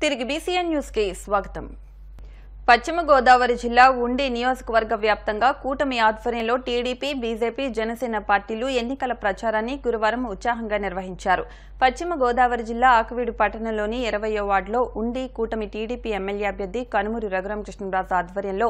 తిరిగి BCN news కి స్వాగతం. పశ్చిమ గోదావరి జిల్లా ఉండి నియోజకవర్గ వ్యాప్తంగా కూటమి ఆధ్వర్యంలో టీడీపీ, బీజేపీ, జనసేన పార్టీలు ఎన్నికల ప్రచారాన్ని గురువారం ఉత్సాహంగా నిర్వహించారు. పశ్చిమ గోదావరి జిల్లా ఆకువీడు పట్టణంలోని 20వ వార్డులో ఉండి కూటమి టీడీపీ ఎమ్మెల్యే అభ్యర్థి కనుమూరి రఘురామకృష్ణరాజు ఆధ్వర్యంలో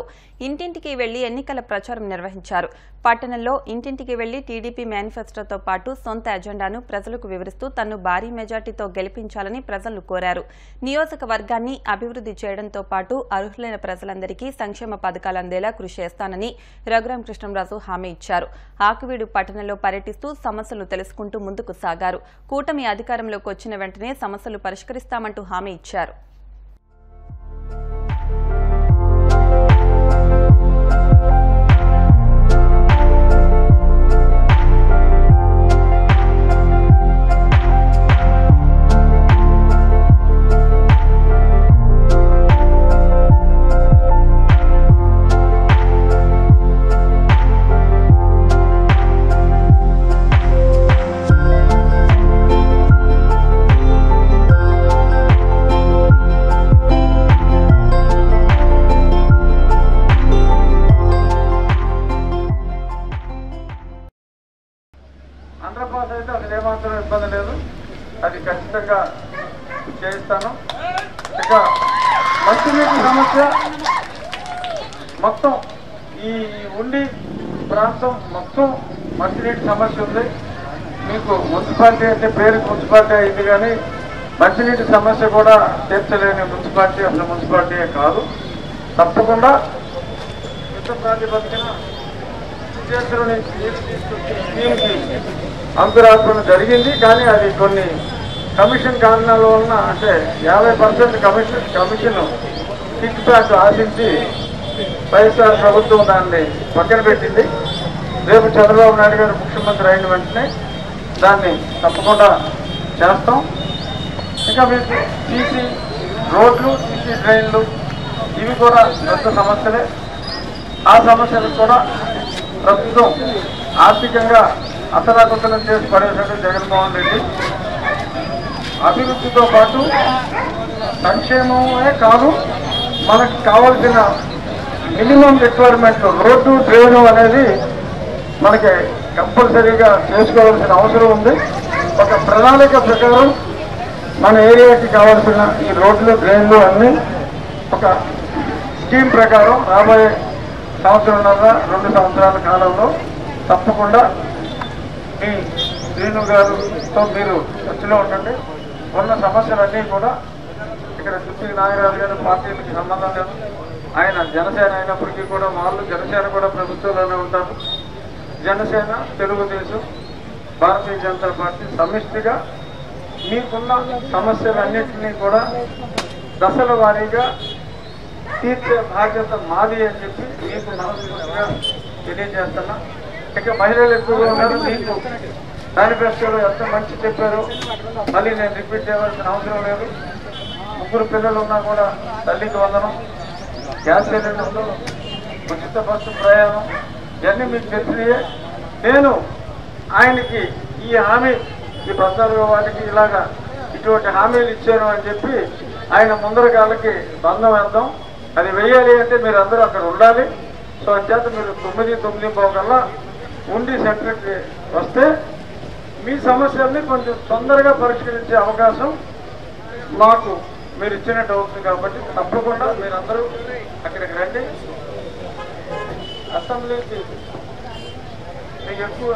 ఇంటింటికి వెళ్లి ఎన్నికల ప్రచారం నిర్వహించారు. పట్టణంలో ఇంటింటికి వెళ్లి టీడీపీ మేనిఫెస్టోతో పాటు సొంత ఎజెండాను ప్రజలకు వివరిస్తూ తన్ను భారీ మెజార్టీతో గెలిపించాలని ప్రజలు కోరారు. నియోజకవర్గాన్ని అభివృద్ది చేయడంతో పాటు అర్హులైన ప్రజలందరికీ సంక్షేమ పథకాలు అందేలా కృషి చేస్తానని రఘురామకృష్ణరాజు హామీ ఇచ్చారు. ఆకువీడు పట్టణంలో పర్యటిస్తూ సమస్యలు తెలుసుకుంటూ ముందుకు సాగారు. కూటమి అధికారంలోకి వచ్చిన వెంటనే సమస్యలు పరిష్కరిస్తామంటూ హామీ ఇచ్చారు. అండర్పాస్ అయితే అసలు ఏమాత్రం ఇబ్బంది లేదు, అది ఖచ్చితంగా చేయిస్తాను. ఇక మంచినీటి సమస్య మొత్తం ఈ ఉండి ప్రాంతం మొత్తం మంచినీటి సమస్య ఉంది. మీకు మున్సిపాలిటీ అంటే పేరుకి మున్సిపాలిటీ అయింది, కానీ మంచినీటి సమస్య కూడా తీర్చలేని మున్సిపాలిటీ అసలు మున్సిపాలిటీ కాదు. తప్పకుండా యుద్ధ ప్రాతిపదికన స్కీమ్కి అంకురార్పణ జరిగింది. కానీ అది కొన్ని కమిషన్ కారణాల వలన, అంటే 50% కమిషన్ కిక్ బ్యాక్ ఆశించి వైఎస్ఆర్ ప్రభుత్వం దాన్ని పక్కన పెట్టింది. రేపు చంద్రబాబు నాయుడు గారు ముఖ్యమంత్రి అయిన వెంటనే దాన్ని తప్పకుండా చేస్తాం. ఇంకా మీకు సీసీ రోడ్లు, సీసీ డ్రైన్లు ఇవి కూడా పెద్ద సమస్యలే. ఆ సమస్యలకు కూడా ప్రస్తుతం ఆర్థికంగా అతలాకుతలం చేసి పడేసాడు జగన్మోహన్ రెడ్డి. అభివృద్ధితో పాటు సంక్షేమమే కాదు, మనకు కావాల్సిన మినిమం రిక్వైర్మెంట్ రోడ్డు, డ్రైను అనేది మనకి కంపల్సరీగా చేసుకోవాల్సిన అవసరం ఉంది. ఒక ప్రణాళిక ప్రకారం మన ఏరియాకి కావాల్సిన ఈ రోడ్లు, డ్రైన్లు అన్నీ ఒక స్కీమ్ ప్రకారం రాబోయే సంవత్సరంన్నర 2 సంవత్సరాల కాలంలో తప్పకుండా మీ శ్రీను గారితో మీరు టచ్లో ఉండండి. ఉన్న సమస్యలన్నీ కూడా ఇక్కడ చుట్టూ నాగరాజు గారు పార్టీలకి సంబంధం లేదు. ఆయన జనసేన అయినప్పటికీ కూడా వాళ్ళు జనసేన కూడా ప్రభుత్వంలోనే ఉంటారు. జనసేన, తెలుగుదేశం, భారతీయ జనతా పార్టీ సమిష్టిగా మీకున్న సమస్యలన్నింటినీ కూడా దశల వారీగా తీర్చే బాధ్యత మాది అని చెప్పి మీకు మనస్ఫూర్తిగా తెలియజేస్తున్నా. ఇక మహిళలు ఎక్కువగా ఉన్నారు. మీకు మేనిఫెస్టోలో ఎంత మంచి చెప్పారో మళ్ళీ నేను రిపీట్ చేయవలసిన అవసరం లేదు. 3 పిల్లలు ఉన్నా కూడా తల్లికి వందనం, గ్యాస్ సిలిండర్లు, ఉచిత బస్సు ప్రయాణం ఇవన్నీ మీకు తెలిసియే. నేను ఆయనకి ఈ హామీ, ఈ 14 వాటికి ఇలాగా ఇటువంటి హామీలు ఇచ్చాను అని చెప్పి ఆయన ముందరకాలకి బంధం వేద్దాం. అది వెయ్యాలి అంటే మీరు అందరూ అక్కడ ఉండాలి. సో అంచేత మీరు 9:09 కల్లా ఉండి సెంటర్కి వస్తే మీ సమస్యల్ని కొంచెం తొందరగా పరిష్కరించే అవకాశం మాకు మీరు ఇచ్చినట్టు అవుతుంది. కాబట్టి తప్పకుండా మీరందరూ అక్కడికి రండి. అసెంబ్లీకి మీకు ఎక్కువ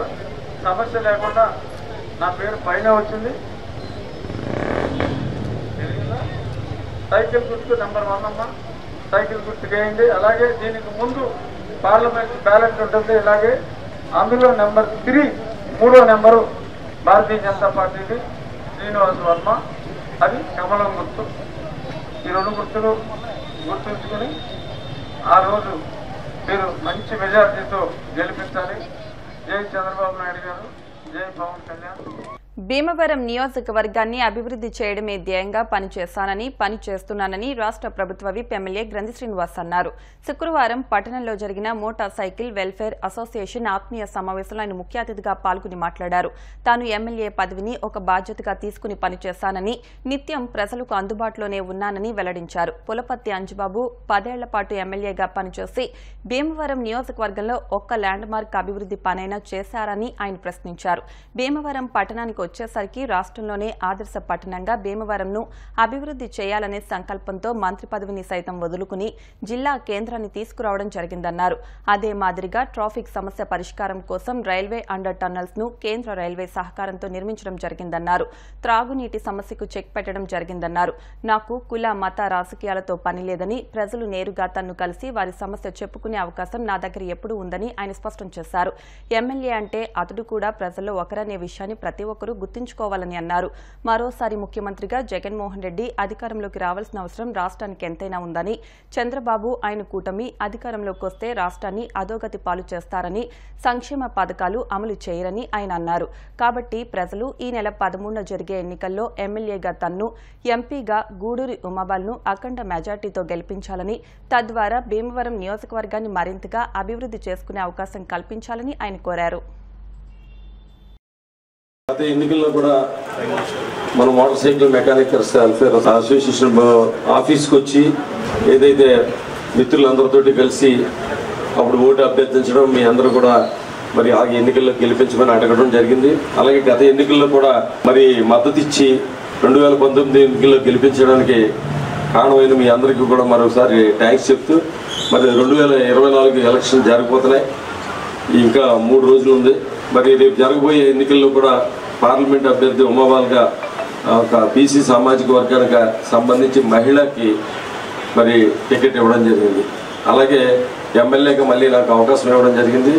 సమస్య లేకుండా నా పేరు పైన వచ్చింది. సైకిల్ గుర్తు నెంబర్ 1 అమ్మా, సైకిల్ గుర్తు వేయండి. అలాగే దీనికి ముందు పార్లమెంట్ బ్యాలెట్ ఉంటుంది. ఇలాగే అందులో నెంబర్ 3, 3వ నెంబరు భారతీయ జనతా పార్టీది శ్రీనివాస్ వర్మ, అది కమలం గుర్తు. ఈ 2 గుర్తులు గుర్తుంచుకుని ఆ రోజు మీరు మంచి మెజార్టీతో గెలిపించాలి. జై చంద్రబాబు నాయుడు గారు, జై పవన్ కళ్యాణ్. భీమవరం నియోజకవర్గాన్ని అభివృద్ధి చేయడమే ధ్యేయంగా పనిచేస్తున్నానని రాష్ట్ర ప్రభుత్వ విప్ ఎమ్మెల్యే గ్రంథి శ్రీనివాస్ అన్నారు. శుక్రవారం పట్టణంలో జరిగిన మోటార్ సైకిల్ వెల్ఫేర్ అసోసియేషన్ ఆత్మీయ సమావేశంలో ఆయన ముఖ్య అతిథిగా పాల్గొని మాట్లాడారు. తాను ఎమ్మెల్యే పదవిని ఒక బాధ్యతగా తీసుకుని పనిచేశానని, నిత్యం ప్రజలకు అందుబాటులోనే ఉన్నానని వెల్లడించారు. పులపర్తి అంజుబాబు 10 ఏళ్ల పాటు ఎమ్మెల్యేగా పనిచేసి భీమవరం నియోజకవర్గంలో ఒక్క ల్యాండ్ మార్క్ అభివృద్ధి పనైనా చేశారని ఆయన ప్రశ్నించారు. భీమవరం పట్టణానికి వచ్చేసరికి రాష్ట్రంలోనే ఆదర్శ పట్టణంగా భీమవరంను అభివృద్ధి చేయాలనే సంకల్పంతో మంత్రి పదవిని సైతం వదులుకుని జిల్లా కేంద్రాన్ని తీసుకురావడం జరిగిందన్నారు. అదే మాదిరిగా ట్రాఫిక్ సమస్య పరిష్కారం కోసం రైల్వే అండర్ టన్నల్స్ ను కేంద్ర రైల్వే సహకారంతో నిర్మించడం జరిగిందన్నారు. త్రాగునీటి సమస్యకు చెక్ పెట్టడం జరిగిందన్నారు. నాకు కుల మత రాజకీయాలతో పనిలేదని, ప్రజలు నేరుగా తన్ను కలిసి వారి సమస్య చెప్పుకునే అవకాశం నా దగ్గర ఎప్పుడూ ఉందని ఆయన స్పష్టం చేశారు. ఎమ్మెల్యే అంటే అతడు కూడా ప్రజల్లో ఒకరనే విషయాన్ని ప్రతి ఒక్కరూ గుర్తుంచుకోవాలని అన్నారు. మరోసారి ముఖ్యమంత్రిగా జగన్మోహన్ రెడ్డి అధికారంలోకి రావాల్సిన అవసరం రాష్ట్రానికి ఎంతైనా ఉందని, చంద్రబాబు ఆయన కూటమి అధికారంలోకి వస్తే రాష్ట్రాన్ని అధోగతి పాలు చేస్తారని, సంక్షేమ పథకాలు అమలు చేయరని ఆయన అన్నారు. కాబట్టి ప్రజలు ఈ నెల 13న జరిగే ఎన్నికల్లో ఎమ్మెల్యేగా తన్ను, ఎంపీగా గూడూరి ఉమాబాలను అఖండ మెజార్టీతో గెలిపించాలని, తద్వారా భీమవరం నియోజకవర్గాన్ని మరింతగా అభివృద్ధి చేసుకునే అవకాశం కల్పించాలని ఆయన కోరారు. గత ఎన్నికల్లో కూడా మన మోటార్ సైకిల్ మెకానికర్స్ వెల్ఫేర్ అసోసియేషన్ ఆఫీస్కి వచ్చి ఏదైతే మిత్రులందరితో కలిసి అప్పుడు ఓటు అభ్యర్థించడం, మీ అందరూ కూడా మరి ఆ ఎన్నికల్లో గెలిపించమని అడగడం జరిగింది. అలాగే గత ఎన్నికల్లో కూడా మరి మద్దతు ఇచ్చి 2019 ఎన్నికల్లో గెలిపించడానికి కారణమైన మీ అందరికీ కూడా మరోసారి థ్యాంక్స్ చెప్తూ, మరి 2024 ఎలక్షన్ జరగబోతున్నాయి. ఇంకా 3 రోజులు ఉంది. మరి రేపు జరగబోయే ఎన్నికల్లో కూడా పార్లమెంట్ అభ్యర్థి ఉమాబాలుగా ఒక బీసీ సామాజిక వర్గానికి సంబంధించి మహిళకి మరి టికెట్ ఇవ్వడం జరిగింది. అలాగే ఎమ్మెల్యేగా మళ్ళీ నాకు అవకాశం ఇవ్వడం జరిగింది.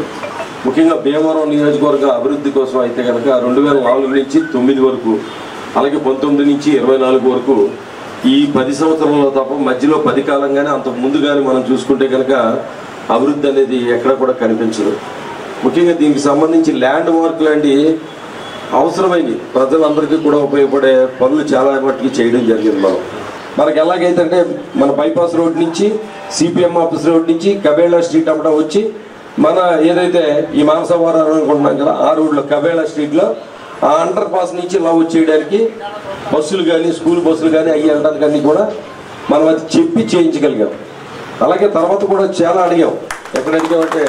ముఖ్యంగా భీమవరం నియోజకవర్గ అభివృద్ధి కోసం అయితే కనుక 2004 నుంచి 9 వరకు, అలాగే 19 నుంచి 24 వరకు ఈ 10 సంవత్సరాల్లో తప్ప మధ్యలో 10 కాలంగానే అంతకు ముందు కానీ మనం చూసుకుంటే కనుక అభివృద్ధి అనేది ఎక్కడ కూడా కనిపించదు. ముఖ్యంగా దీనికి సంబంధించి ల్యాండ్ మార్క్ లాంటి అవసరమైనవి ప్రజలందరికీ కూడా ఉపయోగపడే పనులు చాలా మట్టుకు చేయడం జరిగింది. మనకి ఎలాగైతే మన బైపాస్ రోడ్ నుంచి సిపిఎం ఆఫీస్ రోడ్ నుంచి కబేళా స్ట్రీట్ అమ్మటం వచ్చి మన ఏదైతే ఈ మానసవారం అనుకుంటున్నాం కదా, ఆ రోడ్లో కబేళా స్ట్రీట్లో ఆ అండర్ పాస్ నుంచి ఇలా వచ్చేయడానికి బస్సులు కానీ స్కూల్ బస్సులు కానీ అయ్యి వెళ్ళడానికి అన్నీ కూడా మనం అది చెప్పి చేయించగలిగాం. అలాగే తర్వాత కూడా చాలా అడిగాం. ఎక్కడ అడిగామంటే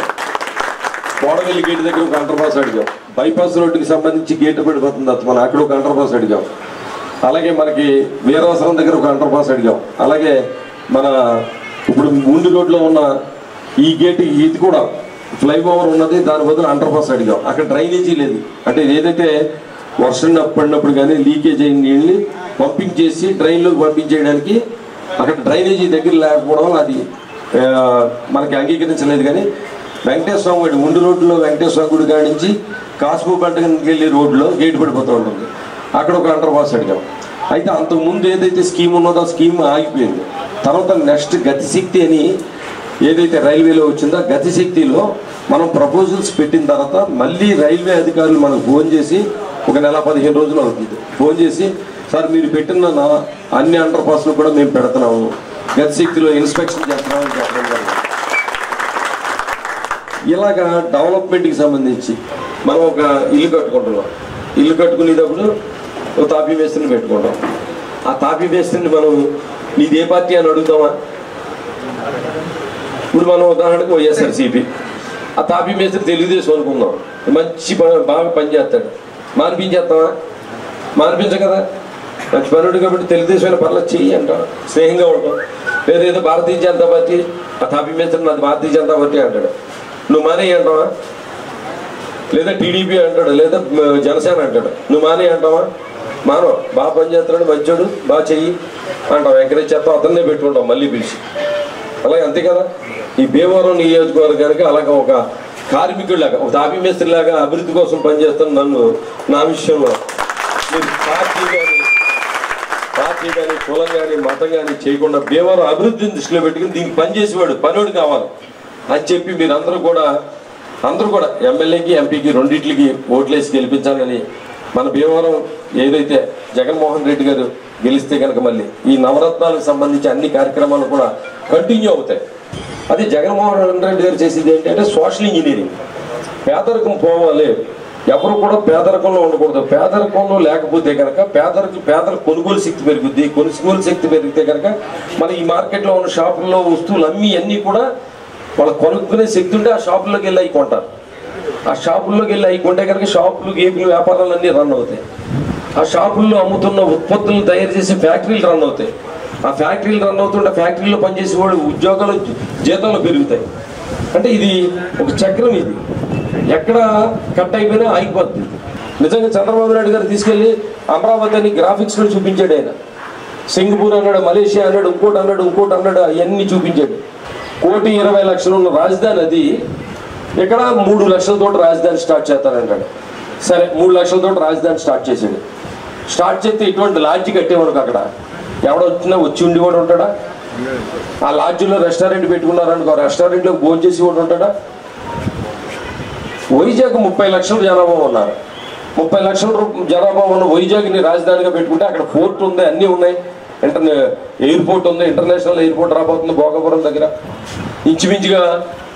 కోడవెల్లి గేట్ దగ్గర ఒక అండర్ పాస్ అడిగాం. బైపాస్ రోడ్డుకి సంబంధించి గేట్ పడిపోతుంది మనం అక్కడ ఒక అండర్ పాస్ అడిగాం. అలాగే మనకి వీరవసరం దగ్గర ఒక అండర్ పాస్ అడిగాం. అలాగే మన ఇప్పుడు ముందు రోడ్లో ఉన్న ఈ గేట్ ఇది కూడా ఫ్లైఓవర్ ఉన్నది, దాని బదులు అండర్ పాస్ అడిగాం. అక్కడ డ్రైనేజీ లేదు. అంటే ఏదైతే వర్షం పడినప్పుడు కానీ లీకేజ్ అయిన నీళ్ళని పంపింగ్ చేసి డ్రైన్లోకి పంపించేయడానికి అక్కడ డ్రైనేజీ దగ్గర లేకపోవడం అది మనకి అంగీకరించలేదు. కానీ వెంకటేశ్వర గుడి ముందు రోడ్లో వెంకటేశ్వర గుడి కాడి నుంచి కాసుపేటకి వెళ్ళే రోడ్లో గేట్ పడిపోతూ ఉంటుంది. అక్కడ ఒక అండర్ పాస్ అడిగాం. అయితే అంతకుముందు ఏదైతే స్కీమ్ ఉన్నదో ఆ స్కీమ్ ఆగిపోయింది. తర్వాత నెక్స్ట్ గతిశక్తి అని ఏదైతే రైల్వేలో వచ్చిందో గతిశక్తిలో మనం ప్రపోజల్స్ పెట్టిన తర్వాత మళ్ళీ రైల్వే అధికారులు మనకు ఫోన్ చేసి ఒక నెల 15 రోజులు అవుతుంది. ఫోన్ చేసి సార్ మీరు పెట్టిన అన్ని అండర్ పాస్లు కూడా మేము పెడుతున్నాము, గతిశక్తిలో ఇన్స్పెక్షన్ చేస్తున్నామని చెప్పడం జరిగింది. ఇలాగా డెవలప్మెంట్కి సంబంధించి మనం ఒక ఇల్లు కట్టుకుంటున్నాం. ఇల్లు కట్టుకునేటప్పుడు ఒక తాపీ మేస్త్రిని పెట్టుకుంటాం. ఆ తాపీ మేస్త్రిని మనం నీది ఏ పార్టీ అని అడుగుతామా? ఇప్పుడు మనం ఉదాహరణకు వైఎస్ఆర్సీపీ, ఆ తాపీ మేస్త్రి తెలుగుదేశం అనుకుందాం, మంచి బాగా పనిచేస్తాడు, మానిపించేస్తామా? మానిపించం కదా. మంచి పనుడు కాబట్టి తెలుగుదేశం పర్లేదు చెయ్యి అంటాం, స్నేహంగా ఉంటాం. లేదేదో భారతీయ జనతా పార్టీ, ఆ తాపీ మేస్త్రి నాది భారతీయ జనతా పార్టీ అంటాడు, నువ్వు మానే అంటావా? లేదా టీడీపీ అంటాడు, లేదా జనసేన అంటాడు, నువ్వు మానే అంటావా? మానవ బాగా పనిచేస్తాడు, మంచోడు, బాగా చెయ్యి అంటాం, ఎంకరేజ్ చేస్తాం, అతన్నే పెట్టుకుంటాం మళ్ళీ పిలిచి. అలాగే అంతే కదా. ఈ భీమవరం నియోజకవర్గానికి అలాగే ఒక కార్మికుడిలాగా, ఒక తాపీ మేస్త్రిలాగా అభివృద్ధి కోసం పనిచేస్తాను నన్ను నా విషయంలో మీరు పార్టీ కానీ కులం కానీ మతం కానీ చేయకుండా భీమవరం అభివృద్ధిని దృష్టిలో పెట్టుకుని దీనికి పనిచేసేవాడు పనివాడు కావాలి అని చెప్పి మీరు అందరూ కూడా ఎమ్మెల్యేకి ఎంపీకి రెండింటికి ఓట్లేసి గెలిపించాలని మన భీమవరం ఏదైతే జగన్మోహన్ రెడ్డి గారు గెలిస్తే కనుక మళ్ళీ ఈ నవరత్నాలకు సంబంధించి అన్ని కార్యక్రమాలు కూడా కంటిన్యూ అవుతాయి. అది జగన్మోహన్ రెడ్డి గారు చేసేది ఏంటంటే సోషల్ ఇంజనీరింగ్. పేదరికం పోవాలి, ఎవరు కూడా పేదరికంలో ఉండకూడదు. పేదరికంలో లేకపోతే కనుక పేదల కొనుగోలు శక్తి పెరుగుద్ది. కొనుగోలు శక్తి పెరిగితే కనుక మన ఈ మార్కెట్లో ఉన్న షాపుల్లో వస్తువులు అన్నీ కూడా వాళ్ళు కొనుక్కునే శక్తి ఉంటే ఆ షాపుల్లోకి వెళ్ళి అవి కొంటారు. ఆ షాపుల్లోకి వెళ్ళి అవి కొంటే కనుక షాపులు ఏపీలు వ్యాపారాలన్నీ రన్ అవుతాయి. ఆ షాపుల్లో అమ్ముతున్న ఉత్పత్తులను తయారు చేసే ఫ్యాక్టరీలు రన్ అవుతాయి. ఆ ఫ్యాక్టరీలు రన్ అవుతుంటే ఫ్యాక్టరీలో పనిచేసే వాళ్ళు ఉద్యోగాలు జీతాలు పెరుగుతాయి. అంటే ఇది ఒక చక్రం. ఇది ఎక్కడ కట్ అయిపోయినా ఆగిపోద్ది. నిజంగా చంద్రబాబు నాయుడు గారు తీసుకెళ్లి అమరావతి అని గ్రాఫిక్స్ లో చూపించాడు. ఆయన సింగపూర్ అన్నాడు, మలేషియా అన్నాడు, ఇంకోటి అన్నాడు అవన్నీ చూపించాడు. 1,20,00,000 ఉన్న రాజధాని అది ఇక్కడ 3 లక్షలతో రాజధాని స్టార్ట్ చేస్తారంటాడు. సరే 3 లక్షలతో రాజధాని స్టార్ట్ చేసాడు. స్టార్ట్ చేస్తే ఇటువంటి లాడ్జి కట్టేవాడు అక్కడ ఎవడో వచ్చినా వచ్చి ఉండేవాడు ఉంటాడా? ఆ లాడ్జిలో రెస్టారెంట్ పెట్టుకున్నారనుకో, రెస్టారెంట్లో భోజనం చేసేవాడు ఉంటాడా? వైజాగ్ 30 లక్షల జనాభా ఉన్నారు. 30 లక్షల జనాభా ఉన్న వైజాగ్ని రాజధానిగా పెట్టుకుంటే అక్కడ పోర్ట్ ఉంది, అన్నీ ఉన్నాయి. ఎయిర్పోర్ట్ ఉంది, ఇంటర్నేషనల్ ఎయిర్పోర్ట్ రాబోతుంది భోగాపురం దగ్గర. ఇంచుమించుగా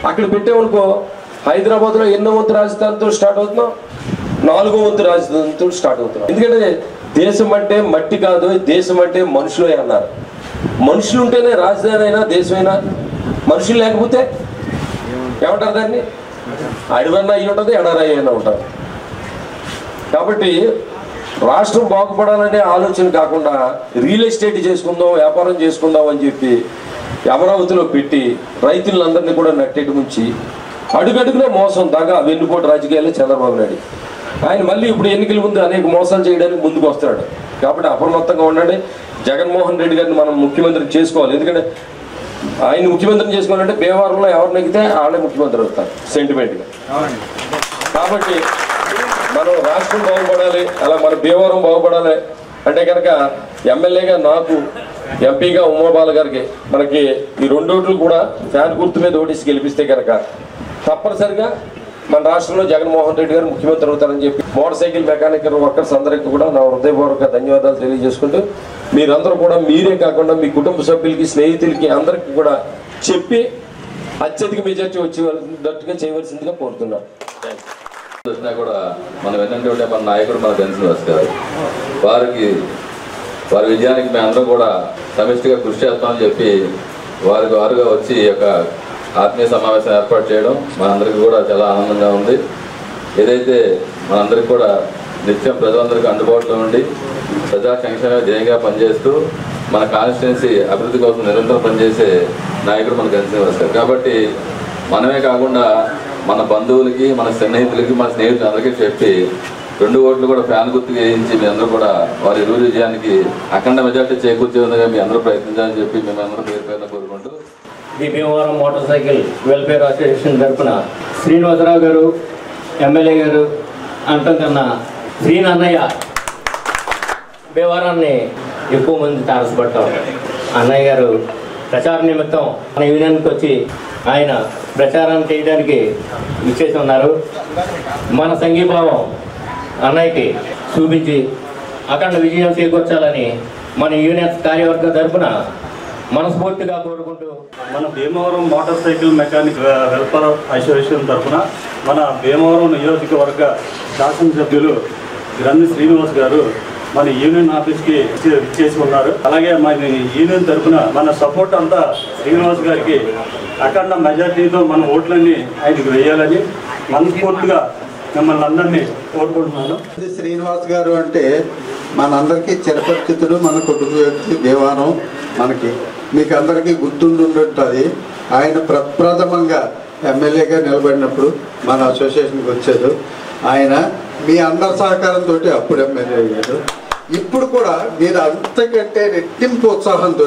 అక్కడ పెట్టామనుకో, హైదరాబాద్లో ఎన్నో వంతు రాజధానితో స్టార్ట్ అవుతున్నాం, 4వ వంతు రాజధానితో స్టార్ట్ అవుతున్నాం. ఎందుకంటే దేశం అంటే మట్టి కాదు, దేశం అంటే మనుషులే అన్నారు. మనుషులు ఉంటేనే రాజధాని అయినా దేశమైనా. మనుషులు లేకపోతే ఏమంటారు దాన్ని? అడవన్నా అయ్యి ఉంటుంది, ఎడరాయి అయినా ఉంటారు. కాబట్టి రాష్ట్రం బాగుపడాలనే ఆలోచన కాకుండా రియల్ ఎస్టేట్ చేసుకుందాం, వ్యాపారం చేసుకుందాం అని చెప్పి అమరావతిలో పెట్టి రైతులందరినీ కూడా నట్టేటు ముంచి అడుగడుగునే మోసం దాకా వెన్నుపోటు రాజకీయాలే చంద్రబాబు నాయుడు. ఆయన మళ్ళీ ఇప్పుడు ఎన్నికల ముందు అనేక మోసాలు చేయడానికి ముందుకు వస్తాడు. కాబట్టి అప్రమత్తంగా ఉండండి. జగన్మోహన్ రెడ్డి గారిని మనం ముఖ్యమంత్రి చేసుకోవాలి. ఎందుకంటే ఆయన ముఖ్యమంత్రిని చేసుకోవాలంటే భీమవరంలో ఎవరు నెగ్గితే వాళ్ళే ముఖ్యమంత్రి అవుతారు సెంటిమెంట్గా. కాబట్టి మనం రాష్ట్రం బాగుపడాలి, అలా మన భీమవరం బాగుపడాలి అంటే కనుక ఎమ్మెల్యేగా నాకు, ఎంపీగా ఉమాబాల గారికి మనకి ఈ 2 ఓట్లు కూడా ఫ్యాన్ గుర్తు మీద ఓటేసి గెలిపిస్తే కనుక తప్పనిసరిగా మన రాష్ట్రంలో జగన్మోహన్ రెడ్డి గారు ముఖ్యమంత్రి అవుతారని చెప్పి మోటార్ సైకిల్ మెకానికల్ వర్కర్స్ అందరికీ కూడా నా హృదయపూర్వక ధన్యవాదాలు తెలియజేసుకుంటూ, మీరందరూ కూడా మీరే కాకుండా మీ కుటుంబ సభ్యులకి, స్నేహితులకి అందరికీ కూడా చెప్పి అత్యధిక మెజార్టీ వచ్చేటట్టుగా చేయవలసిందిగా కోరుతున్నాను. వచ్చినా కూడా మనం ఏంటంటే ఉంటే మన నాయకుడు మన జనసేన వస్తారు. వారి విజయానికి మేము అందరం కూడా సమిష్టిగా కృషి చేస్తామని చెప్పి వారుగా వచ్చి ఈ యొక్క ఆత్మీయ సమావేశం ఏర్పాటు చేయడం మనందరికీ కూడా చాలా ఆనందంగా ఉంది. ఏదైతే మనందరికీ కూడా నిత్యం ప్రజలందరికీ అందుబాటులో ఉండి ప్రజా సంక్షేమ ధ్యేయంగా పనిచేస్తూ మన కాన్స్టిట్యున్సీ అభివృద్ధి కోసం నిరంతరం పనిచేసే నాయకుడు మన జనసేన వస్తారు. కాబట్టి మనమే కాకుండా మన బంధువులకి, మన సన్నిహితులకి, మన స్నేహితులు అందరికీ చెప్పి 2 ఓట్లు కూడా ఫ్యాన్ గుర్తుకు వేయించి మీ అందరూ కూడా వారి ఇరువురి విజయానికి అఖండ మెజార్టీ చేకూర్చే విధంగా మీ అందరూ ప్రయత్నించాలని చెప్పి మేము అందరూ పేరు కోరుకుంటూ Bhimavaram motor cycle welfare association తరఫున శ్రీనివాసరావు గారు, ఎమ్మెల్యే గారు అంటున్న శ్రీనన్నయ్య భీమవరాన్ని ఎక్కువ మంది తారసపడతాం. అన్నయ్య గారు ప్రచార నిమిత్తం మన యూనియన్కి వచ్చి ఆయన ప్రచారం చేయడానికి విచ్చేసి ఉన్నారు. మన సంఘీభావం అన్నయ్యకి చూపించి అఖండ విజయం చేకూర్చాలని మన యూనియన్ కార్యవర్గ తరఫున మనస్ఫూర్తిగా కోరుకుంటూ, మన Bhimavaram motor cycle mechanic welfare association తరఫున మన భీమవరం నియోజకవర్గ శాసనసభ్యులు గ్రంథి శ్రీనివాస్ గారు మన యూనియన్ ఆఫీస్కి ఇచ్చేసి ఉన్నారు. అలాగే మన యూనియన్ తరఫున మన సపోర్ట్ అంతా శ్రీనివాస్ గారికి అఖండ మెజార్టీతో మన ఓట్లన్నీ ఆయనకు వేయాలని మనస్ఫూర్తిగా మిమ్మల్ని అందరినీ కోరుకుంటున్నాను. శ్రీనివాస్ గారు అంటే మనందరికీ చిరపరిచితుడు, మన కుటుంబ వ్యక్తి. భీమవరం మనకి మీకు అందరికీ గుర్తుండుంటుంది. ఆయన ప్రప్రథమంగా ఎమ్మెల్యేగా నిలబడినప్పుడు మన అసోసియేషన్కి వచ్చారు. ఆయన మీ అందరి సహకారంతో అప్పుడు ఎమ్మెల్యే అయ్యాడు. ఇప్పుడు కూడా మీరు అంతకంటే రెట్టింపు ఉత్సాహంతో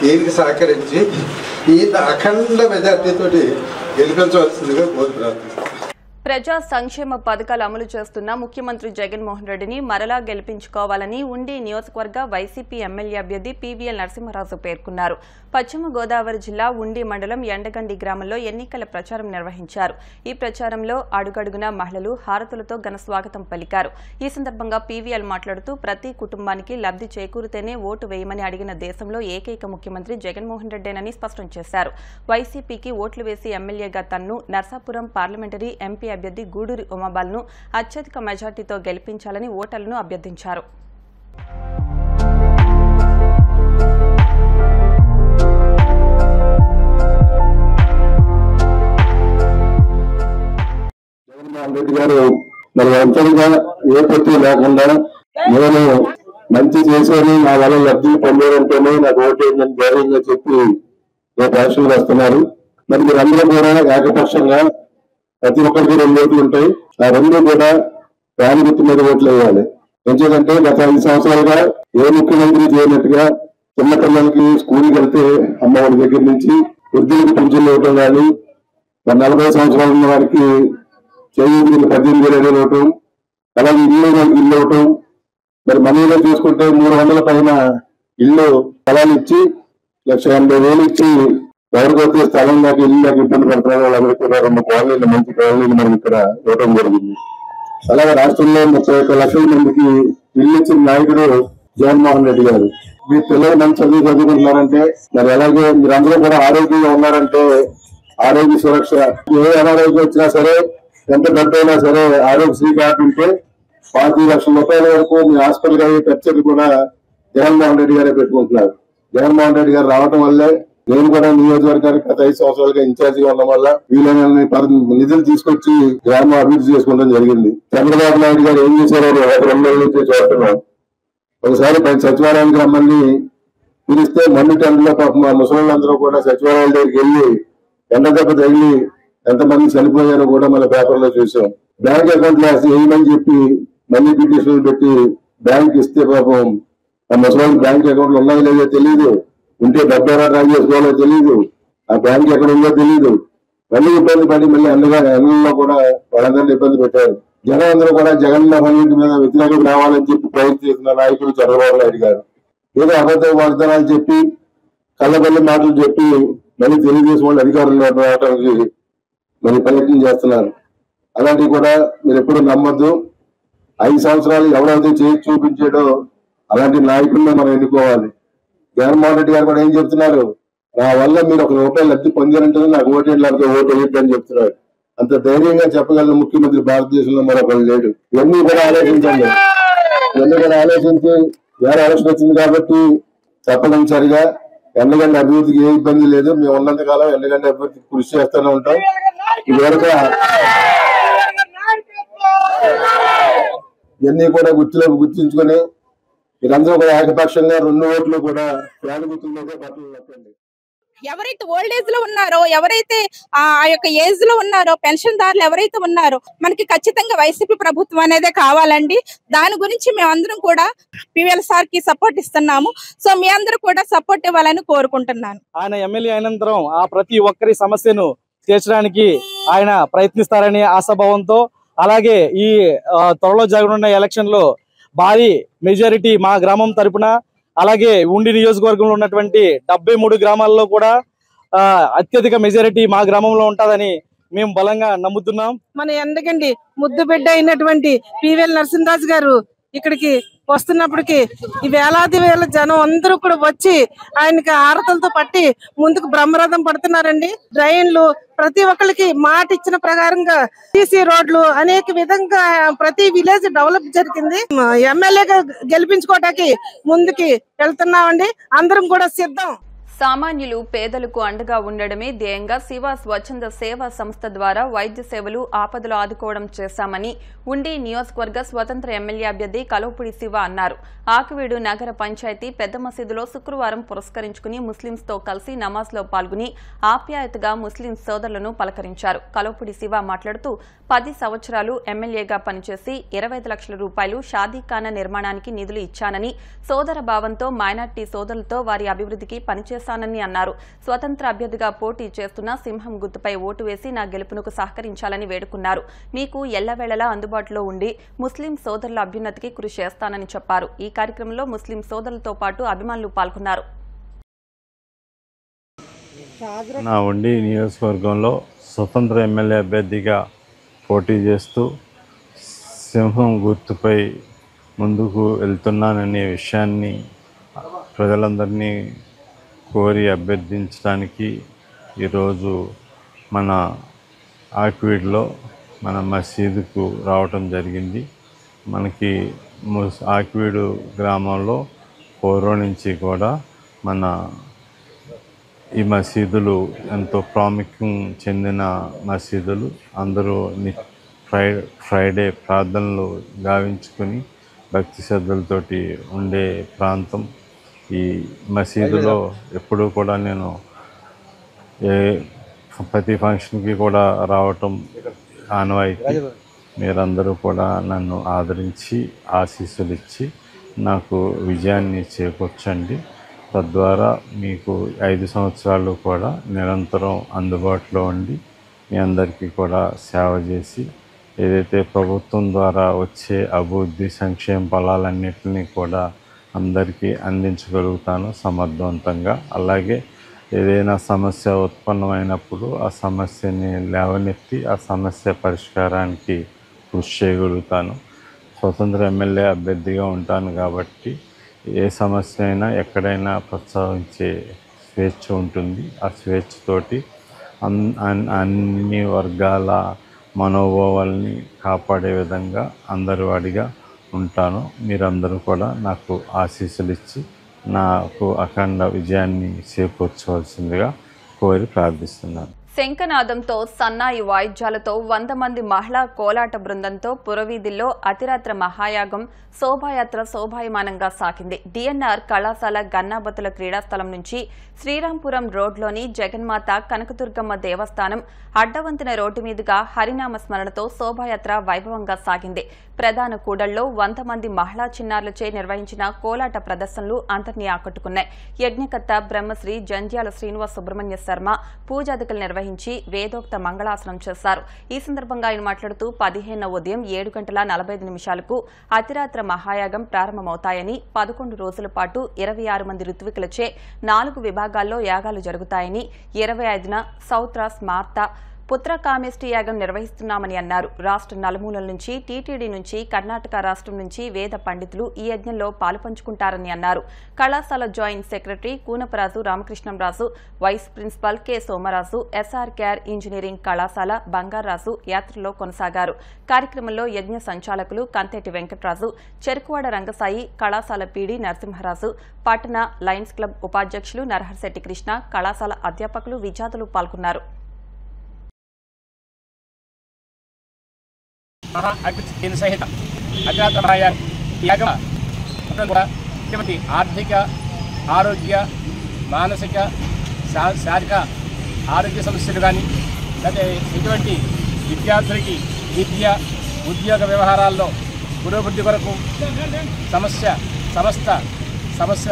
ఈయనకి సహకరించి ఈయన అఖండ మెజార్టీతో గెలిపించవలసిందిగా కోరుతున్నాను. ప్రజా సంక్షేమ పథకాలు అమలు చేస్తున్న ముఖ్యమంత్రి జగన్మోహన్ రెడ్డిని మరలా గెలిపించుకోవాలని ఉండి నియోజకవర్గ వైసీపీ ఎమ్మెల్యే అభ్యర్థి పీవీఎల్ నరసింహరాజు పేర్కొన్నారు. పశ్చిమ గోదావరి జిల్లా ఉండి మండలం ఎండగండి గ్రామంలో ఎన్నికల ప్రచారం నిర్వహించారు. ఈ ప్రచారంలో అడుగడుగునా మహిళలు హారతులతో ఘన స్వాగతం పలికారు. ఈ సందర్భంగా పీవీఎల్ మాట్లాడుతూ ప్రతి కుటుంబానికి లబ్ధి చేకూరితేనే ఓటు వేయమని అడిగిన దేశంలో ఏకైక ముఖ్యమంత్రి జగన్మోహన్ రెడ్డేనని స్పష్టం చేశారు. వైసీపీకి ఓట్లు వేసి ఎమ్మెల్యేగా తన్ను నర్సాపురం పార్లమెంటరీ ఎంపీ అభ్యర్థి గూడూరి ఉమాబాలను అత్యధిక మెజార్టీతో గెలిపించాలని ఓటర్లను అభ్యర్థించారు. జగన్మోహన్ రెడ్డి గారు మరి అంతగా ఏ పట్టు లేకుండా నేను మంచి చేశాను, నా వల్ల లబ్ధి పొందారంటేనే నాకు ఓటేయమని ధైర్యంగా చెప్పి రేపు ఎలక్షన్లు వస్తున్నారు. మరి మీరందరూ కూడా ఏకపక్షంగా ప్రతి ఒక్కరికి 2 ఓట్లు ఉంటాయి. ఆ 2 కూడా ఫ్యాన్ గుర్తు మీద ఓట్లు వేయాలి. ఎందుకంటే గత 5 సంవత్సరాలుగా ఏ ముఖ్యమంత్రి చేయనట్టుగా చిన్న పిల్లలకి స్కూల్కి వెళ్తే అమ్మఒడి దగ్గర నుంచి వృద్ధులకు పింఛన్లు ఇవ్వటం కానీ, 40 సంవత్సరాలు ఉన్న వారికి చేయూతకి 18,000 ఇవ్వటం, అలాగే ఇల్లు ఇవ్వటం. మరి మనీలో చూసుకుంటే 300 పైన ఇల్లు స్థలాలు ఇచ్చి 1,80,000 ఇచ్చి ఎవరికొస్తే స్థలం నాకు ఇల్లు నాకు ఇబ్బంది పడుతున్నారు వాళ్ళందరూ కూడా 2 కాలనీలు మంచి కాలనీలు మనం ఇక్కడ ఇవ్వడం జరిగింది. అలాగే రాష్ట్రంలో 31 లక్షల మందికి ఇల్లు ఇచ్చిన నాయకుడు జగన్మోహన్ రెడ్డి గారు. మీ పిల్లలు మంచి చదువుకుంటున్నారంటే, మరి అలాగే మీరందరూ కూడా ఆరోగ్యంగా ఉన్నారంటే ఆరోగ్య సురక్ష, ఏ అనారోగ్యం వచ్చినా సరే, ఎంత డబ్బైనా సరే ఆరోగ్యశ్రీ కార్డు ఉంటే 5 లక్షల రూపాయల వరకు మీ హాస్పిటల్ అయ్యే ఖర్చులు కూడా జగన్మోహన్ రెడ్డి గారే పెట్టుకుంటున్నారు. జగన్మోహన్ రెడ్డి గారు రావడం వల్లే నేను కూడా నియోజకవర్గానికి గత 5 సంవత్సరాలుగా ఇన్ఛార్జిగా ఉండడం వల్ల వీలైన నిధులు తీసుకొచ్చి గ్రామం అభివృద్ధి చేసుకోవడం జరిగింది. చంద్రబాబు నాయుడు గారు ఏం చేశారో 2 నెలల నుంచి చూస్తున్నాం. ఒకసారి సచివాలయానికి రమ్మని పిలిస్తే మన్ను టెంట్లో పాపం మా ముసలిళ్ళందరూ కూడా సచివాలయాల దగ్గరికి వెళ్ళి ఎండ దెబ్బ తగిలి ఎంతమంది చనిపోయారో కూడా మన పేపర్లో చూసాం. బ్యాంక్ అకౌంట్ వేయమని చెప్పి మనీ పిటిషన్లు పెట్టి బ్యాంక్ ఇస్తే పాపం ఆ ముసలి బ్యాంక్ అకౌంట్లు ఉన్నాయో లేదో తెలియదు, ఉంటే డబ్బు ఎలా డ్రా చేసుకోవాలో తెలియదు, ఆ బ్యాంక్ ఎక్కడ ఉందో తెలియదు. మళ్ళీ ఇబ్బంది పడి మళ్ళీ అన్నంలో కూడా వాళ్ళందరినీ ఇబ్బంది పెట్టారు. జనం అందరూ కూడా జగన్మోహన్ రెడ్డి మీద వ్యతిరేకత రావాలని చెప్పి ప్రయత్నిస్తున్న నాయకుడు చంద్రబాబు నాయుడు గారు ఏదో అబద్ధ వాగ్దానాలు చెప్పి కళ్ళబల్లి మాటలు చెప్పి మళ్ళీ తెలుగుదేశం వాళ్ళు అధికారంలో రావడానికి మరి ప్రయత్నం చేస్తున్నారు. అలాంటివి కూడా మీరు ఎప్పుడు నమ్మద్దు. 5 సంవత్సరాలు ఎవరైతే చేసి చూపించాడో అలాంటి నాయకుడిని మనం ఎన్నుకోవాలి. జగన్మోహన్ రెడ్డి గారు కూడా ఏం చెప్తున్నారు, నా వల్ల మీరు 1 రూపాయి లబ్ధి పొందారంటే నాకు ఓటేళ్ళతో ఓటు వేయద్దని చెప్తున్నారు. అంత ధైర్యంగా చెప్పగల ముఖ్యమంత్రి భారతదేశంలో మరొకరు లేడు. ఇవన్నీ కూడా ఆలోచించండి. ఇవన్నీ కూడా ఆలోచించి వేరే ఎలక్షన్ వచ్చింది కాబట్టి తప్పనిసరిగా ఎండగండి అభివృద్ధికి ఏ ఇబ్బంది లేదు. మేము ఉన్నంతకాలం ఎండగండి అభివృద్ధికి కృషి చేస్తూనే ఉంటాం. ఇదివరకు ఇవన్నీ కూడా గుర్తించుకొని మీరందరూ కూడా ఏకపక్షంగా 2 ఓట్లు కూడా ఫ్యాన్ గుర్తులతో బట్టలు నొక్కండి. ఎవరైతే ఓల్డ్ ఏజ్ లో ఉన్నారో, ఎవరైతే ఆ యొక్క ఏజ్ లో ఉన్నారో, పెన్షన్దారులు ఎవరైతే ఉన్నారో మనకి ఖచ్చితంగా వైసీపీ ప్రభుత్వం అనేదే కావాలండి. దాని గురించి మేమందరం కూడా పీవీఎల్ సార్ కి సపోర్ట్ ఇస్తున్నాము. సో మీ అందరూ కూడా సపోర్ట్ ఇవ్వాలని కోరుకుంటున్నాను. ఆయన ఎమ్మెల్యే అయినంతరం ఆ ప్రతి ఒక్కరి సమస్యను తీర్చడానికి ఆయన ప్రయత్నిస్తారని ఆశాభావంతో, అలాగే ఈ త్వరలో జరగనున్న ఎలక్షన్ లో భారీ మెజారిటీ మా గ్రామం తరపున, అలాగే ఉండి నియోజకవర్గంలో ఉన్నటువంటి 73 గ్రామాల్లో కూడా అత్యధిక మెజారిటీ మా గ్రామంలో ఉంటుందని మేము బలంగా నమ్ముతున్నాం. మన ఎండగండి ముద్దు బిడ్డ అయినటువంటి పీవీఎల్ నరసింహరాజు గారు ఇక్కడికి వస్తున్నప్పటికీ ఈ వేలాది వేల జనం అందరూ కూడా వచ్చి ఆయనకి ఆరతలతో పట్టి ముందుకు బ్రహ్మరథం పడుతున్నారండి. డ్రైన్లు ప్రతి ఒక్కరికి మాట ఇచ్చిన ప్రకారంగా సీసీ రోడ్లు అనేక విధంగా ప్రతి విలేజ్ డెవలప్ జరిగింది. ఎమ్మెల్యేగా గెలిపించుకోవటానికి ముందుకి వెళ్తున్నామండి. అందరం కూడా సిద్ధం. సామాన్యులు పేదలకు అండగా ఉండడమే ధ్యేయంగా శివ స్వచ్ఛంద సేవా సంస్థ ద్వారా వైద్య సేవలు ఆపదలు ఆదుకోవడం చేశామని ఉండి నియోజకవర్గ స్వతంత్ర ఎమ్మెల్యే అభ్యర్థి కలవపూడి శివ అన్నారు. ఆకివీడు నగర పంచాయతీ పెద్ద మసీదులో శుక్రవారం పురస్కరించుకుని ముస్లింస్తో కలిసి నమాజ్లో పాల్గొని ఆప్యాయతగా ముస్లిం సోదరులను పలకరించారు. కలవపూడి శివ మాట్లాడుతూ 10 సంవత్సరాలు ఎమ్మెల్యేగా పనిచేసి 25 లక్షల రూపాయలు షాదీఖానా నిర్మాణానికి నిధులు ఇచ్చానని, సోదర భావంతో మైనార్టీ సోదరులతో వారి అభివృద్ధికి పనిచేస్తానని పనిచేస్తానని అన్నారు. స్వతంత్ర అభ్యర్థిగా పోటీ చేస్తున్న సింహం గుర్తుపై ఓటు వేసి నా గెలుపునకు సహకరించాలని వేడుకున్నారు. మీకు ఎల్లవేళలా అందుబాటులో ఉండి ముస్లిం సోదరుల అభ్యున్నతికి కృషి చేస్తానని చెప్పారు. ఈ కార్యక్రమంలో ముస్లిం సోదరులతో పాటు అభిమానులు పాల్గొన్నారు. నా ఉండి నియోజకవర్గంలో స్వతంత్ర ఎమ్మెల్యే అభ్యర్థిగా పోటీ చేస్తూ సింహం గుర్తుపై ముందుకు వెళ్తున్నాననే విషయాన్ని ప్రజలందరినీ కోరి అభ్యర్థించడానికి ఈరోజు మన ఆక్వీడ్లో మన మసీదుకు రావటం జరిగింది. మనకి ఆక్వీడు గ్రామంలో పూర్వం నుంచి కూడా మన ఈ మసీదులు ఎంతో ప్రాముఖ్యం చెందిన మసీదులు. అందరూ ఫ్రైడే ప్రార్థనలు గావించుకొని భక్తి శ్రద్ధలతోటి ఉండే ప్రాంతం. ఈ మసీదులో ఎప్పుడూ కూడా నేను ప్రతి ఫంక్షన్కి కూడా రావటం ఆనవాయితీ. మీరందరూ కూడా నన్ను ఆదరించి ఆశీస్సులు ఇచ్చి నాకు విజయాన్ని చేకూర్చండి. తద్వారా మీకు 5 సంవత్సరాలు కూడా నిరంతరం అందుబాటులో ఉండి మీ అందరికీ కూడా సేవ చేసి ఏదైతే ప్రభుత్వం ద్వారా వచ్చే అభివృద్ధి సంక్షేమ ఫలాలన్నింటినీ కూడా అందరికీ అందించగలుగుతాను సమర్థవంతంగా. అలాగే ఏదైనా సమస్య ఉత్పన్నమైనప్పుడు ఆ సమస్యని లేవనెత్తి ఆ సమస్య పరిష్కారానికి కృషి చేయగలుగుతాను. స్వతంత్ర ఎమ్మెల్యే అభ్యర్థిగా ఉంటాను కాబట్టి ఏ సమస్య అయినా ఎక్కడైనా ప్రస్తావించే స్వేచ్ఛ ఉంటుంది. ఆ స్వేచ్ఛతోటి అన్ని వర్గాల మనోభావాల్ని కాపాడే విధంగా అందరి వాడిగా ఉంటాను. మీరందరూ కూడా నాకు ఆశీస్సులు ఇచ్చి నాకు అఖండ విజయాన్ని చేకూర్చవలసిందిగా కోరి ప్రార్థిస్తున్నాను. శంఖనాదంతో సన్నాయి వాయిద్యాలతో 100 మంది మహిళా కోలాట బృందంతో పురవీధుల్లో అతిరాత్ర మహాయాగం శోభాయాత్ర శోభాయమానంగా సాగింది. డిఎన్ఆర్ కళాశాల గన్నాబతుల క్రీడాస్థలం నుంచి శ్రీరాంపురం రోడ్లోని జగన్మాత కనకదుర్గమ్మ దేవస్థానం అడ్డవంతెన రోడ్డు మీదుగా హరినామ స్మరణతో శోభాయాత్ర వైభవంగా సాగింది. ప్రధాన కూడళ్లో 100 మంది మహిళా చిన్నారులచే నిర్వహించిన కోలాట ప్రదర్శనలు అందరినీ ఆకట్టుకున్నాయి. యజ్ఞకర్త బ్రహ్మశ్రీ జంధ్యాల శ్రీనివాస్ సుబ్రహ్మణ్య శర్మ పూజాదికలు నిర్వహించి వేదోక్త మంగళాసనం చేశారు. ఈ సందర్భంగా ఆయన మాట్లాడుతూ 15న ఉదయం 7:45 అతిరాత్ర మహాయాగం ప్రారంభమవుతాయని, 11 రోజుల పాటు 26 మంది ఋత్వికులచే 4 విభాగాల్లో యాగాలు జరుగుతాయని, 25న సౌత్రాస్ మార్తా పుత్రకామేష్టి యాగం నిర్వహిస్తున్నామని అన్నారు. రాష్ట్ర నలుమూలల నుంచి, టీటీడీ నుంచి, కర్ణాటక రాష్ట్రం నుంచి వేద పండితులు ఈ యజ్ఞంలో పాలుపంచుకుంటారని అన్నారు. కళాశాల joint secretary Koonaparaju Ramakrishnamraju, vice principal K Somaraju, SRKR engineering కళాశాల బంగారాజు యాత్రలో కొనసాగారు. కార్యక్రమంలో యజ్ఞ సంచాలకులు కంతేటి వెంకటరాజు, చెరుకువాడ రంగసాయి, కళాశాల పీడీ నరసింహరాజు, పట్టణ లయన్స్ క్లబ్ ఉపాధ్యక్షులు నరహర్శెట్టి కృష్ణ, కళాశాల అధ్యాపకులు, విద్యార్థులు పాల్గొన్నారు. సహిత అతిరాత్ర మహాయాగం కూడా ఇటువంటి ఆర్థిక, ఆరోగ్య, మానసిక, శారీరక ఆరోగ్య సమస్యలు కానీ, లేకపోతే ఇటువంటి విద్యార్థులకి విద్య, ఉద్యోగ వ్యవహారాల్లో పురోభివృద్ధి కొరకు సమస్య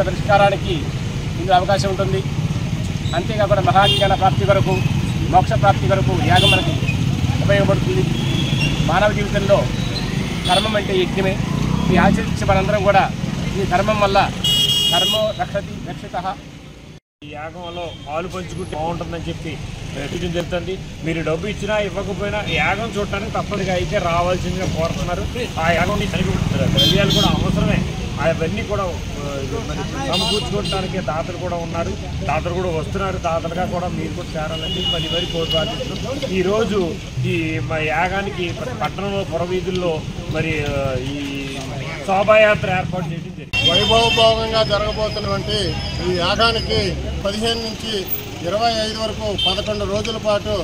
పరిష్కారానికి ఇందులో అవకాశం ఉంటుంది. అంతేకాకుండా మహాజ్ఞాన ప్రాప్తి కొరకు, మోక్ష ప్రాప్తి కొరకు యాగం మనకి ఉపయోగపడుతుంది. మానవ జీవితంలో ధర్మం అంటే యజ్ఞమే. ఇది ఆచరించే మనందరం కూడా ఈ ధర్మం వల్ల ధర్మో రక్షతి రక్షితః. ఈ యాగంలో పాలు పంచుకుంటే బాగుంటుందని చెప్పి ప్రయత్నం జరుగుతుంది. మీరు డబ్బు ఇచ్చినా ఇవ్వకపోయినా యాగం చూడటానికి తప్పనిగా అయితే రావాల్సిందిగా కోరుతున్నారు. ఆ యాగం ద్రవ్యాలు కూడా అవసరమే. అవన్నీ కూడా సమకూర్చుకోవడానికి దాతలు కూడా ఉన్నారు, దాతలు కూడా వస్తున్నారు. దాతలుగా కూడా మీరు కూడా చేరాలని మరి కోరుతున్నాం. ఈరోజు ఈ యాగానికి పట్టణంలో పురవీధుల్లో మరి ఈ శోభాయాత్ర ఏర్పాటు చేయడం జరిగింది. వైభవభోగంగా జరగబోతున్నటువంటి ఈ యాగానికి 15 నుంచి 25 వరకు 11 రోజుల పాటు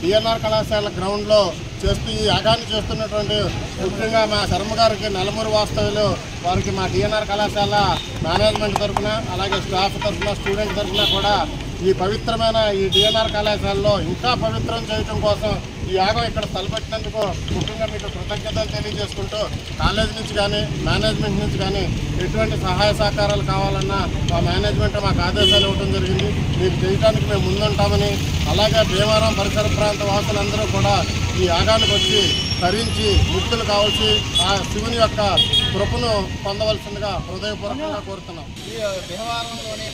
డిఎన్ఆర్ కళాశాల గ్రౌండ్లో చేస్తూ ఈ యాగాన్ని చేస్తున్నటువంటి ముఖ్యంగా మా శర్మ గారికి నలుమూరు వాస్తవ్యులు వారికి మా డిఎన్ఆర్ కళాశాల మేనేజ్మెంట్ తరఫున, అలాగే స్టాఫ్ తరఫున, స్టూడెంట్ తరఫున కూడా ఈ పవిత్రమైన ఈ డిఎన్ఆర్ కళాశాలలో ఇంకా పవిత్రం చేయడం కోసం ఈ యాగం ఇక్కడ తలపెట్టినందుకు ముఖ్యంగా మీకు కృతజ్ఞతలు తెలియజేసుకుంటూ కాలేజ్ నుంచి కానీ మేనేజ్మెంట్ నుంచి కానీ ఎటువంటి సహాయ సహకారాలు కావాలన్నా మా మేనేజ్మెంట్ మాకు ఆదేశాలు ఇవ్వడం జరిగింది. మీకు చేయడానికి మేము ముందుంటామని, అలాగే భీమవరం పరిసర ప్రాంత వాసులందరూ కూడా ఈ యాగానికి వచ్చి తరించి ముక్తులు కావాల్సి ఆ శివుని యొక్క కృపను పొందవలసిందిగా హృదయపూర్వకంగా కోరుతున్నాం. ఈ భీమవరంలోని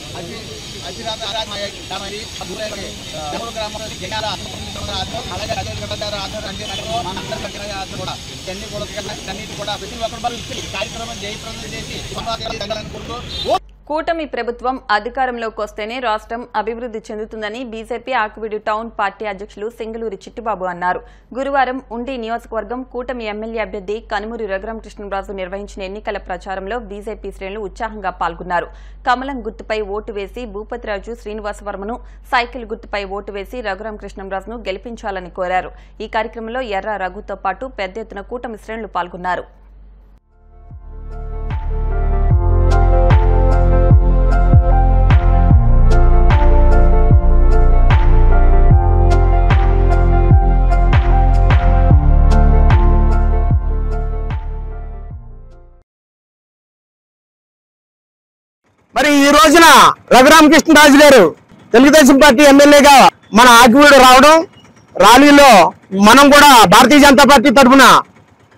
కూటమి ప్రభుత్వం అధికారంలోకి వస్తేనే రాష్ట్రం అభివృద్ధి చెందుతుందని బీజేపీ ఆకువీడు టౌన్ పార్టీ అధ్యక్షులు సింగలూరి చిట్టిబాబు అన్నారు. గురువారం ఉండి నియోజకవర్గం కూటమి ఎమ్మెల్యే అభ్యర్థి కనుమూరి రఘురామకృష్ణరాజు నిర్వహించిన ఎన్నికల ప్రచారంలో బీజేపీ శ్రేణులు ఉత్సాహంగా పాల్గొన్నారు. కమలం గుర్తుపై ఓటు వేసి భూపతిరాజు శ్రీనివాసవర్మను, సైకిల్ గుర్తుపై ఓటు వేసి రఘురామకృష్ణరాజును గెలిపించాలని కోరారు. ఈ కార్యక్రమంలో ఎర్ర రఘుతో పాటు పెద్ద ఎత్తున కూటమి శ్రేణులు పాల్గొన్నారు. మరి ఈ రోజున రఘురామకృష్ణరాజు గారు తెలుగుదేశం పార్టీ ఎమ్మెల్యేగా మన ఆకివీడు రావడం, ర్యాలీలో మనం కూడా భారతీయ జనతా పార్టీ తరఫున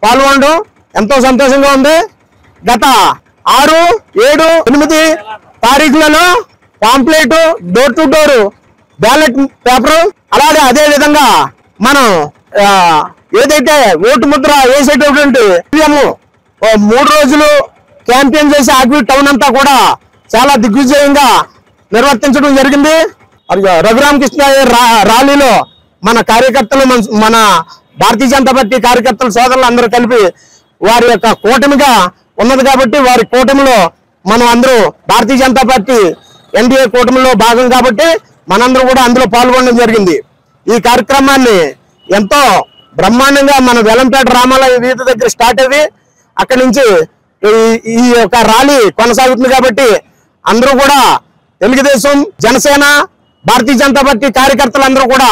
పాల్గొనడం ఎంతో సంతోషంగా ఉంది. గత 6, 7, 8 తారీఖులలో pamphlet, door to door ballot paper, అలాగే అదే విధంగా మనం ఏదైతే ఓటు ముద్ర వేసేటటువంటి 3 రోజులు క్యాంపెయిన్ చేసి ఆకివీడు టౌన్ అంతా కూడా చాలా దిగ్విజయంగా నిర్వర్తించడం జరిగింది. రఘురామకృష్ణ ర్యాలీలో మన కార్యకర్తలు, మన భారతీయ జనతా పార్టీ కార్యకర్తల సోదరులు అందరూ కలిపి వారి యొక్క కూటమిగా ఉన్నది కాబట్టి వారి కూటమిలో మనం అందరూ భారతీయ జనతా పార్టీ ఎన్డీఏ కూటమిలో భాగం కాబట్టి మనందరూ కూడా అందులో పాల్గొనడం జరిగింది. ఈ కార్యక్రమాన్ని ఎంతో బ్రహ్మాండంగా మన వెలంపేట రామాలయ వీధి దగ్గర స్టార్ట్ అయ్యి అక్కడి నుంచి ఈ యొక్క ర్యాలీ కొనసాగుతుంది కాబట్టి అందరూ కూడా తెలుగుదేశం, జనసేన, భారతీయ జనతా పార్టీ కార్యకర్తలందరూ కూడా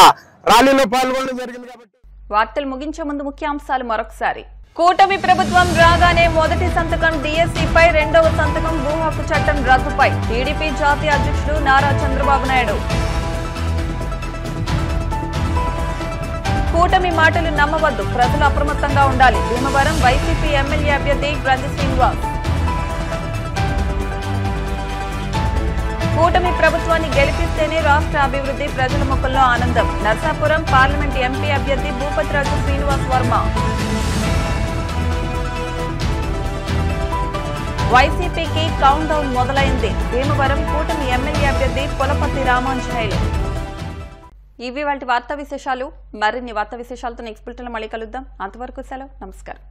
ర్యాలీలో పాల్గొనడం జరిగింది. కాబట్టి వార్తలు ముగించే ముందు ముఖ్యాంశాలు మరొకసారి. కూటమి ప్రభుత్వం రాగానే మొదటి సంతకం డిఎస్సీపై, రెండవ సంతకం భూ హక్కు చట్టం రద్దుపై టీడీపీ జాతీయ అధ్యక్షుడు నారా చంద్రబాబు నాయుడు. కూటమి మాటలు నమ్మవద్దు, ప్రజలు అప్రమత్తంగా ఉండాలి. భీమవరం వైసీపీ ఎమ్మెల్యే అభ్యర్థి గ్రంథి శ్రీనివాస్. కూటమి ప్రభుత్వాన్ని గెలిపిస్తేనే రాష్ట్ర అభివృద్ధి, ప్రజల ముఖంలో ఆనందం. నర్సాపురం పార్లమెంట్ ఎంపీ అభ్యర్థి భూపతిరాజు శ్రీనివాస్ వర్మ. వైసీపీకి కౌంట్ డౌన్ మొదలైంది. భీమవరం కూటమి ఎమ్మెల్యే అభ్యర్థి పులపర్తి రామాంజనేయులు. ఇవి వాటి వార్తా విశేషాలు. మరిన్ని వార్తా విశేషాలతో నెక్స్ట్ బులెటిన్లో మళ్ళీ కలుద్దాం. అంతవరకు సెలవు. నమస్కారం.